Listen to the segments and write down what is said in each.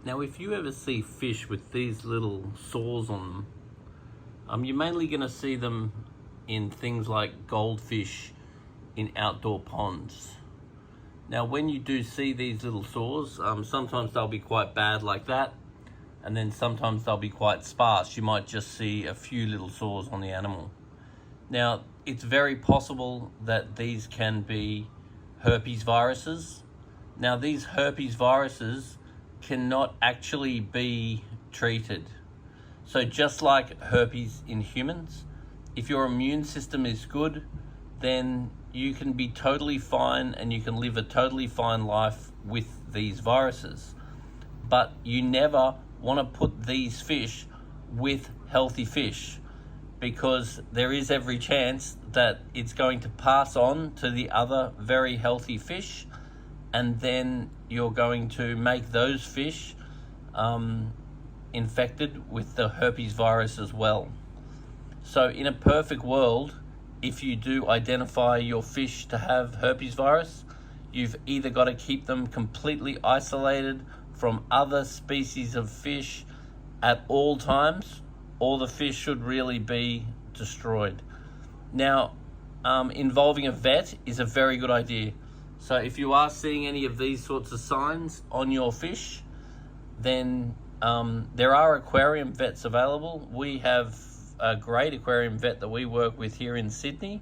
Now, if you ever see fish with these little sores on them, you're mainly going to see them in things like goldfish in outdoor ponds. Now, when you do see these little sores, sometimes they'll be quite bad like that, and then sometimes they'll be quite sparse. You might just see a few little sores on the animal. Now, it's very possible that these can be herpes viruses. Now, these herpes viruses cannot actually be treated. So just like herpes in humans, if your immune system is good, then you can be totally fine and you can live a totally fine life with these viruses. But you never want to put these fish with healthy fish, because there is every chance that it's going to pass on to the other very healthy fish, and then you're going to make those fish infected with the herpes virus as well. So in a perfect world, if you do identify your fish to have herpes virus, you've either got to keep them completely isolated from other species of fish at all times, or the fish should really be destroyed. Now, involving a vet is a very good idea. So if you are seeing any of these sorts of signs on your fish, then there are aquarium vets available. We have a great aquarium vet that we work with here in Sydney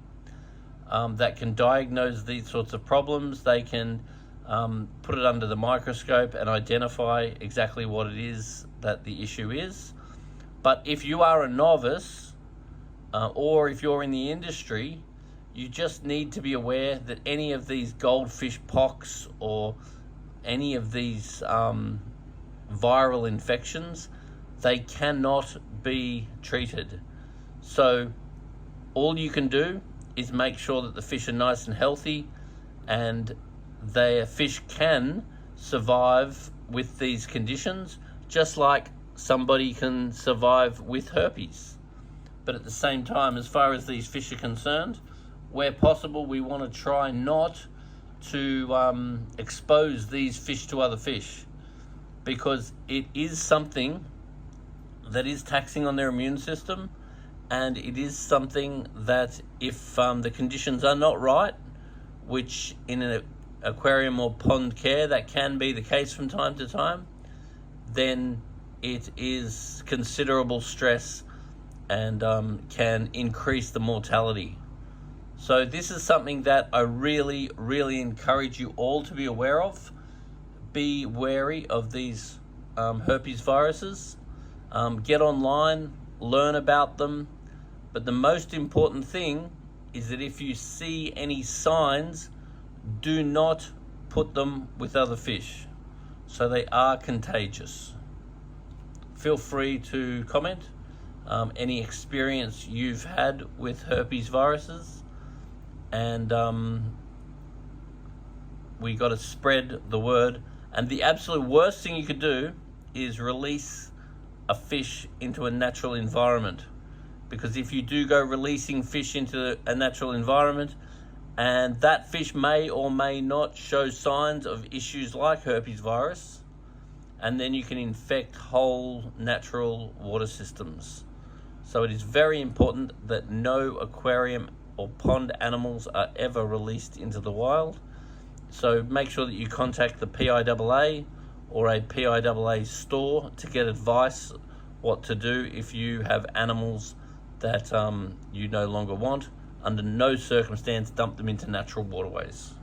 that can diagnose these sorts of problems. They can put it under the microscope and identify exactly what it is that the issue is. But if you are a novice or if you're in the industry, you just need to be aware that any of these goldfish pox or any of these viral infections, they cannot be treated. So all you can do is make sure that the fish are nice and healthy, and their fish can survive with these conditions, just like somebody can survive with herpes. But at the same time, as far as these fish are concerned, where possible, we want to try not to expose these fish to other fish, because it is something that is taxing on their immune system, and it is something that if the conditions are not right, which in an aquarium or pond care, that can be the case from time to time, then it is considerable stress and can increase the mortality. So this is something that I really, really encourage you all to be aware of. Be wary of these herpes viruses. Get online, learn about them. But the most important thing is that if you see any signs, do not put them with other fish. So they are contagious. Feel free to comment any experience you've had with herpes viruses. And we got to spread the word. And the absolute worst thing you could do is release a fish into a natural environment. Because if you do go releasing fish into a natural environment, and that fish may or may not show signs of issues like herpes virus, and then you can infect whole natural water systems. So it is very important that no aquarium or pond animals are ever released into the wild. So make sure that you contact the PIAA or a PIAA store to get advice what to do if you have animals that you no longer want. Under no circumstance dump them into natural waterways.